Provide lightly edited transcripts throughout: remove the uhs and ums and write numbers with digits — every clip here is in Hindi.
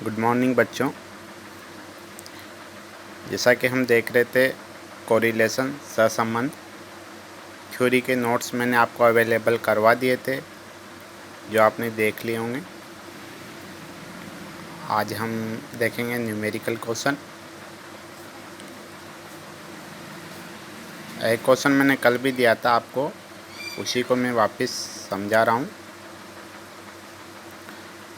गुड मॉर्निंग बच्चों। जैसा कि हम देख रहे थे कोरिलेशन सहसंबंध थ्योरी के नोट्स मैंने आपको अवेलेबल करवा दिए थे जो आपने देख लिए होंगे। आज हम देखेंगे न्यूमेरिकल क्वेश्चन। एक क्वेश्चन मैंने कल भी दिया था आपको, उसी को मैं वापस समझा रहा हूँ।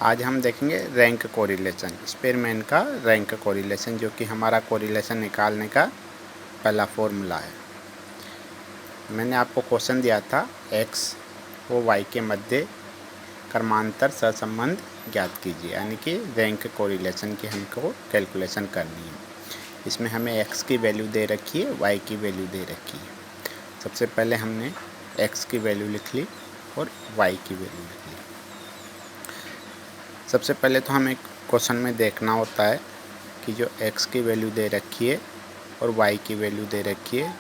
आज हम देखेंगे रैंक कोरिलेशन, स्पेरमैन का रैंक कोरिलेशन, जो कि हमारा कोरिलेशन निकालने का पहला फॉर्मूला है। मैंने आपको क्वेश्चन दिया था x व y के मध्य क्रमांतर सहसंबंध ज्ञात कीजिए, यानी कि रैंक कोरिलेशन की हमको कैलकुलेशन करनी है। इसमें हमें x की वैल्यू दे रखी है, y की वैल्यू दे रखी है। सबसे पहले हमने x की वैल्यू लिख ली और y की वैल्यू लिख ली। सबसे पहले तो हमें क्वेश्चन में देखना होता है कि जो x की वैल्यू दे रखी है और y की वैल्यू दे रखी है,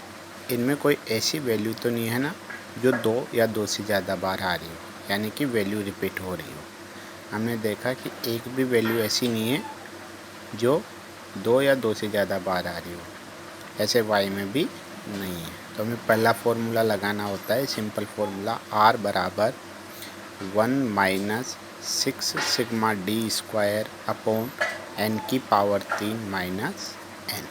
इनमें कोई ऐसी वैल्यू तो नहीं है ना जो 2 या 2 से ज़्यादा बार आ रही हो, यानी कि वैल्यू रिपीट हो रही हो। हमने देखा कि एक भी वैल्यू ऐसी नहीं है जो 2 या 2 से ज़्यादा बार आ रही हो, ऐसे y में भी नहीं है। तो हमें पहला फॉर्मूला लगाना होता है, सिंपल फॉर्मूला r बराबर 1 - 6 sigma d square upon n की पावर 3 माइनस n।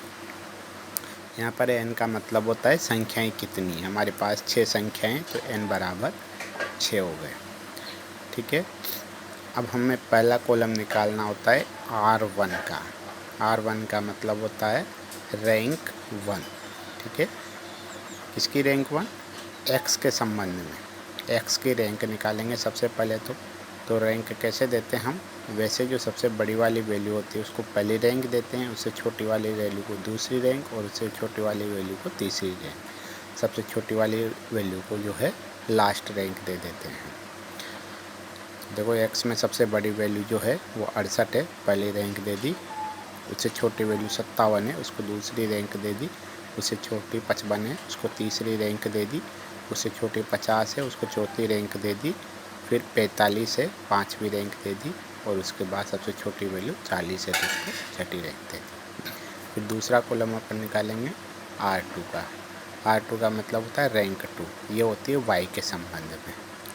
यहाँ पर n का मतलब होता है संख्याएं कितनी है। हमारे पास 6 संख्याएं, तो n बराबर 6 हो गए। ठीक है, अब हमें पहला कॉलम निकालना होता है R1 का। R1 का मतलब होता है रैंक 1। ठीक है, किसकी रैंक 1? x के संबंध में x की रैंक निकालेंगे सबसे पहले। तो रैंक कैसे देते हैं हम? वैसे जो सबसे बड़ी वाली वैल्यू होती है उसको पहली रैंक देते हैं, उससे छोटी वाली वैल्यू को दूसरी रैंक और उससे छोटी वाली वैल्यू को तीसरी रैंक। सबसे छोटी वाली वैल्यू को जो है लास्ट रैंक दे देते हैं। देखो x में सबसे बड़ी वैल्यू जो है वो 68 है, पहली रैंक दे दी। उससे छोटी वैल्यू 57 है, उसको दूसरी रैंक दे दी। उससे छोटी 55 है, उसको तीसरी रैंक दे दी। उससे छोटी 50 है, उसको चौथी रैंक दे दी। फिर 45 है, पाँचवीं रैंक दे दी। और उसके बाद सबसे छोटी वैल्यू 40 है, तो उसको छठी रैंक दे दी। फिर दूसरा कॉलम अपन निकालेंगे R2 का। R2 का मतलब होता है रैंक 2। ये होती है y के संबंध में।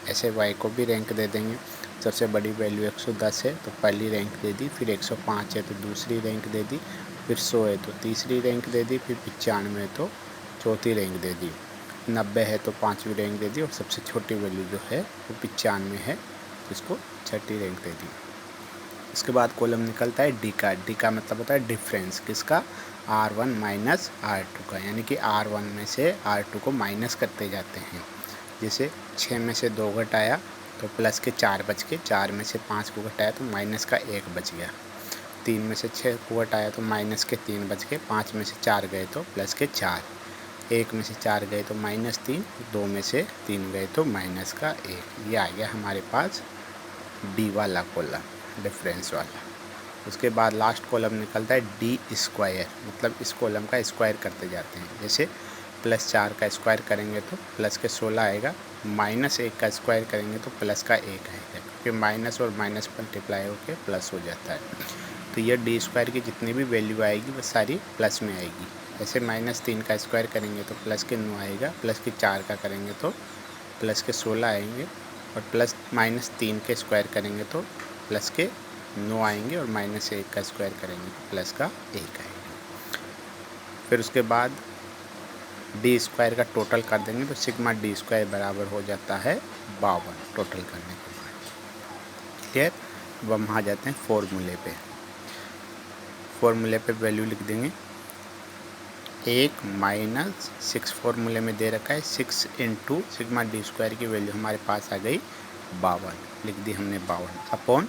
ऐसे y को भी रैंक दे देंगे। सबसे बड़ी वैल्यू 110 है, तो पहली रैंक दे दी। फिर 105 है तो दूसरी रैंक दे दी। फिर 100 है तो तीसरी रैंक दे दी। फिर 95 है तो चौथी रैंक दे दी। 90 है तो पाँचवीं रैंक दे दी। और सबसे छोटी वैल्यू जो है वो 95 है, तो इसको छठी रैंक दे दी। इसके बाद कॉलम निकलता है डी का। डी का मतलब होता है डिफरेंस, किसका? R1 माइनस R2 का, यानी कि R1 में से R2 को माइनस करते जाते हैं। जैसे 6 में से 2 घटाया तो प्लस के 4 बच गए। 4 में से 5 को घटाया तो माइनस का 1 बच गया। 3 में से 6 को घटाया तो माइनस के 3 बच गए। 5 में से 4 गए तो प्लस के 4। 1 में से 4 गए तो -3। 2 में से 3 गए तो माइनस का 1। ये आ गया हमारे पास डी वाला कॉलम, डिफरेंस वाला। उसके बाद लास्ट कॉलम निकलता है डी स्क्वायर, मतलब इस कॉलम का स्क्वायर करते जाते हैं। जैसे +4 का स्क्वायर करेंगे तो प्लस के 16 आएगा। -1 का स्क्वायर करेंगे तो प्लस का 1 आएगा, क्योंकि माइनस और माइनस मल्टीप्लाई होकर प्लस हो जाता है। तो ये डी स्क्वायर की जितनी भी वैल्यू आएगी वो सारी प्लस में आएगी। ऐसे -3 का स्क्वायर करेंगे तो प्लस के 9 आएगा। प्लस के 4 का करेंगे तो प्लस के 16 आएंगे। और -3 के स्क्वायर करेंगे तो प्लस के 9 आएंगे। और -1 का स्क्वायर करेंगे तो प्लस का 1 आएगा। फिर उसके बाद डी स्क्वायर का टोटल कर देंगे तो सिग्मा डी स्क्वायर बराबर हो जाता है 52 टोटल करने के बाद। क्लियर? अब हम आ जाते हैं फॉर्मूले पे। फॉर्मूले पे वैल्यू लिख देंगे। 1 - 6 फॉर्मूले में दे रखा है। 6 × सिग्मा डी स्क्वायर की वैल्यू हमारे पास आ गई 52, लिख दी हमने 52 अपॉन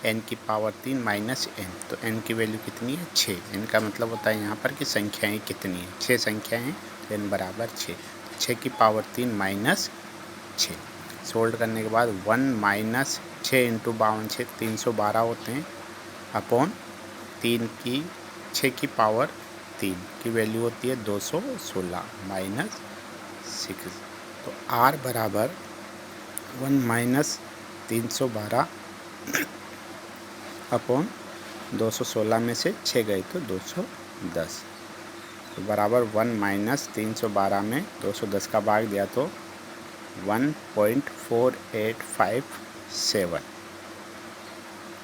n की पावर 3 माइनस n। तो n की वैल्यू कितनी है? 6। n का मतलब होता है यहाँ पर कि संख्याएं कितनी हैं। 6 संख्याएं हैं, तो n बराबर 6। 6 की पावर 3 माइनस 6। सोल्व करने के बाद 1 - 6 × 52 6 312 होते हैं अपॉन 6 की पावर 3 की वैल्यू होती है 216 माइनस 6। तो r बराबर 1 - 312 अपॉन 216 में से 6 गए तो 210, तो बराबर 1 माइनस 312 में 210 का भाग दिया तो 1.4857।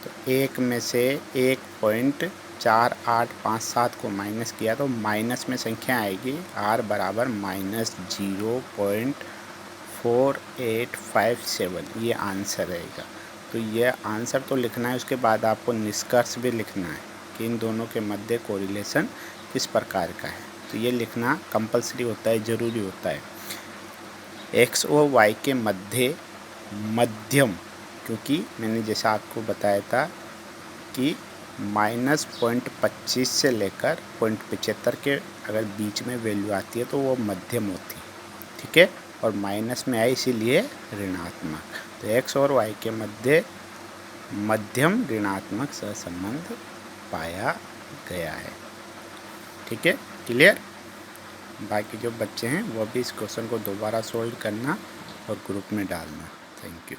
तो एक में से 1.4857 को माइनस किया तो माइनस में संख्या आएगी r बराबर -0.4857, ये आंसर रहेगा। तो ये आंसर तो लिखना है, उसके बाद आपको निष्कर्ष भी लिखना है कि इन दोनों के मध्य कोरिलेशन किस प्रकार का है। तो ये लिखना कंपलसरी होता है, ज़रूरी होता है। x और y के मध्य मध्यम, क्योंकि मैंने जैसा आपको बताया था कि -0.25 से लेकर 0.75 के अगर बीच में वैल्यू आती है तो वो मध्यम होती है, ठीक है, और माइनस में आई इसीलिए ऋणात्मक। तो x और y के मध्य मध्यम ऋणात्मक सहसंबंध पाया गया है, ठीक है, क्लियर। बाकी जो बच्चे हैं वो भी इस क्वेश्चन को दोबारा सोल्व करना और ग्रुप में डालना। Thank you.